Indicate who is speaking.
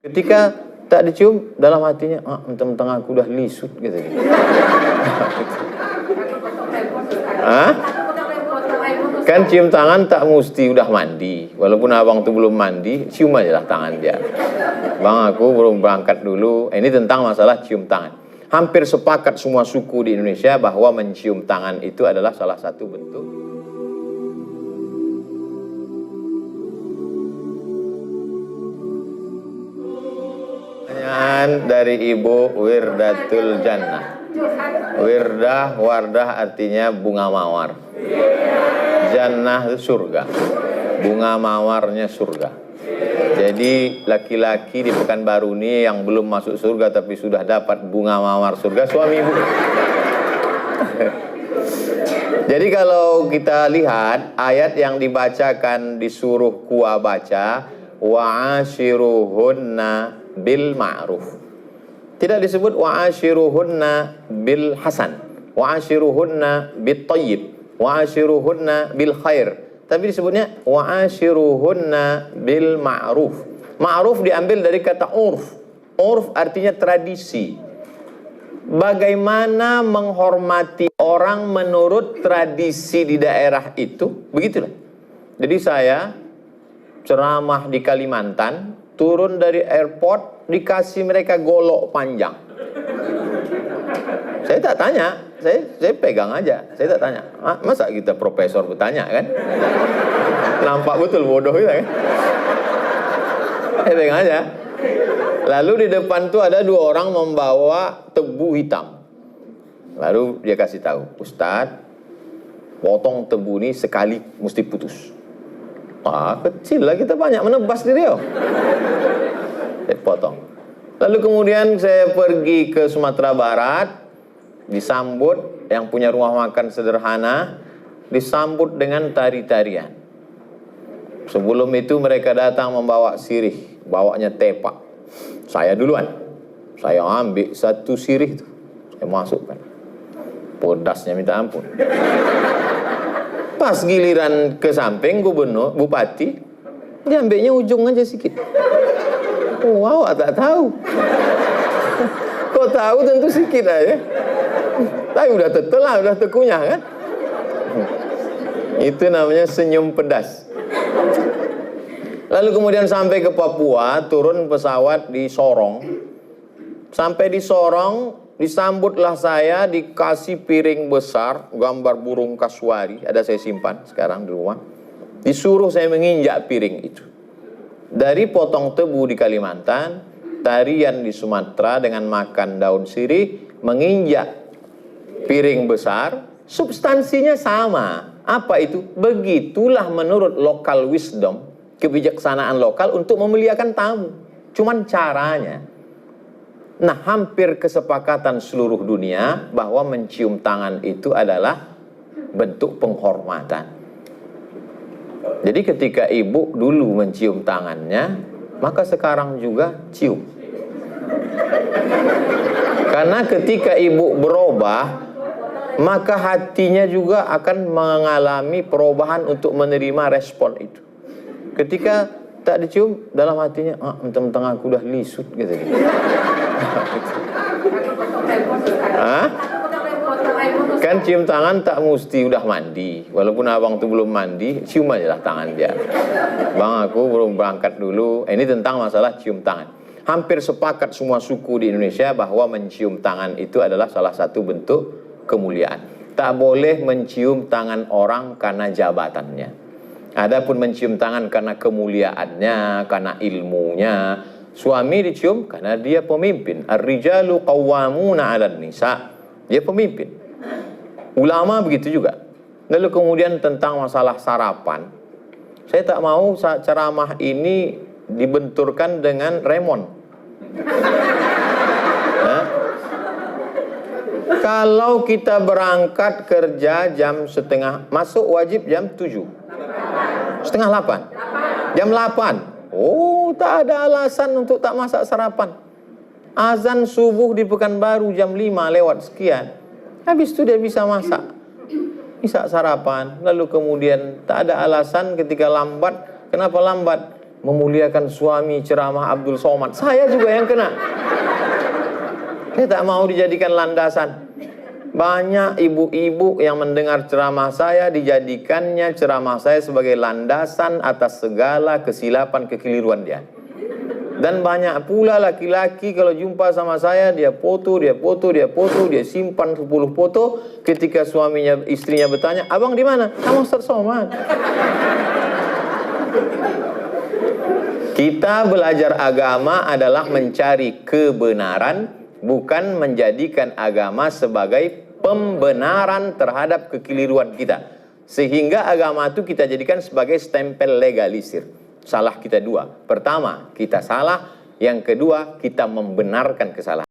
Speaker 1: Ketika tak dicium, dalam hatinya, mentang-mentang aku udah lisut gitu. Kan cium tangan tak mesti udah mandi. Walaupun abang tuh belum mandi, cium aja lah tangan dia. Bang, aku belum berangkat dulu. Ini tentang masalah cium tangan. Hampir sepakat semua suku di Indonesia bahwa mencium tangan itu adalah salah satu bentuk. Dari Ibu Wirdatul Jannah. Wardah artinya bunga mawar. Jannah itu surga. Bunga mawarnya surga. Jadi laki-laki di Pekanbaru ini yang belum masuk surga tapi sudah dapat bunga mawar surga, suami ibu. Jadi kalau kita lihat ayat yang dibacakan, disuruh Kuwa baca, wa'ashiruhunna bil ma'ruf. Tidak disebut wa'ashiruhunna bil hasan, wa'ashiruhunna bit tayyib, wa'ashiruhunna bil khair. Tapi disebutnya wa'ashiruhunna bil ma'ruf. Ma'ruf diambil dari kata urf. Urf artinya tradisi. Bagaimana menghormati orang menurut tradisi di daerah itu, begitulah. Jadi saya ceramah di Kalimantan, turun dari airport, dikasih mereka golok panjang. Saya tak tanya, saya pegang aja, saya tak tanya. Masa kita profesor bertanya kan? Nampak betul bodoh kita kan? Saya pegang aja. Lalu di depan tuh ada dua orang membawa tebu hitam. Lalu dia kasih tahu, Ustadz, potong tebu ini sekali mesti putus. Kecil lah, kita banyak menebas di Riau. Saya potong. Lalu kemudian saya pergi ke Sumatera Barat, disambut yang punya rumah makan sederhana, disambut dengan tari-tarian. Sebelum itu mereka datang membawa sirih, bawanya tepak. Saya duluan, saya ambil satu sirih itu, saya masukkan. Pedasnya minta ampun. Pas giliran ke samping gubernur, bupati, dia ambilnya ujung aja sedikit. Wow, tak tahu. Kok tahu tentu sedikit aja. Tapi udah tetelah, udah tekunyah kan. Itu namanya senyum pedas. Lalu kemudian sampai ke Papua, turun pesawat di Sorong. Sampai di Sorong, disambutlah saya, dikasih piring besar, gambar burung kasuari, ada saya simpan sekarang di rumah. Disuruh saya menginjak piring itu. Dari potong tebu di Kalimantan, tarian di Sumatera dengan makan daun sirih, menginjak piring besar, substansinya sama. Apa itu? Begitulah menurut local wisdom, kebijaksanaan lokal untuk memuliakan tamu. Cuman caranya. Nah, hampir kesepakatan seluruh dunia bahwa mencium tangan itu adalah bentuk penghormatan. Jadi ketika ibu dulu mencium tangannya, maka sekarang juga cium. Karena ketika ibu berubah, maka hatinya juga akan mengalami perubahan untuk menerima respon itu. Ketika tak dicium, dalam hatinya, mentang-mentang aku udah lisut gitu. Kan cium tangan tak mesti udah mandi. Walaupun abang tuh belum mandi, cium aja lah tangan dia. Bang, aku belum berangkat dulu. Ini tentang masalah cium tangan. Hampir sepakat semua suku di Indonesia bahwa mencium tangan itu adalah salah satu bentuk kemuliaan. Tak boleh mencium tangan orang karena jabatannya. Adapun mencium tangan karena kemuliaannya, karena ilmunya. Suami dicium karena dia pemimpin. Ar-rijalu qawwamuna 'alan nisa. Dia pemimpin. Ulama begitu juga. Lalu kemudian tentang masalah sarapan. Saya tak mau ceramah ini dibenturkan dengan remon. Kalau kita berangkat kerja jam setengah, masuk wajib jam 7. Setengah 8. Jam 8. Oh, tak ada alasan untuk tak masak sarapan. Azan subuh di Pekanbaru jam 5 lewat sekian. Habis itu dia bisa masak. Bisa sarapan. Lalu kemudian tak ada alasan ketika lambat. Kenapa lambat? memuliakan suami, ceramah Abdul Somad. Saya juga yang kena. Saya tak mau dijadikan landasan. Banyak ibu-ibu yang mendengar ceramah saya, dijadikannya ceramah saya sebagai landasan atas segala kesilapan, kekeliruan dia. Dan banyak pula laki-laki kalau jumpa sama saya, dia foto, dia simpan 10 foto. Ketika suaminya, istrinya bertanya, abang di mana? Sama Ustaz Somad. Kita belajar agama adalah mencari kebenaran, bukan menjadikan agama sebagai pembenaran terhadap kekeliruan kita. Sehingga agama itu kita jadikan sebagai stempel legalisir. Salah kita dua. Pertama, kita salah. Yang kedua, kita membenarkan kesalahan.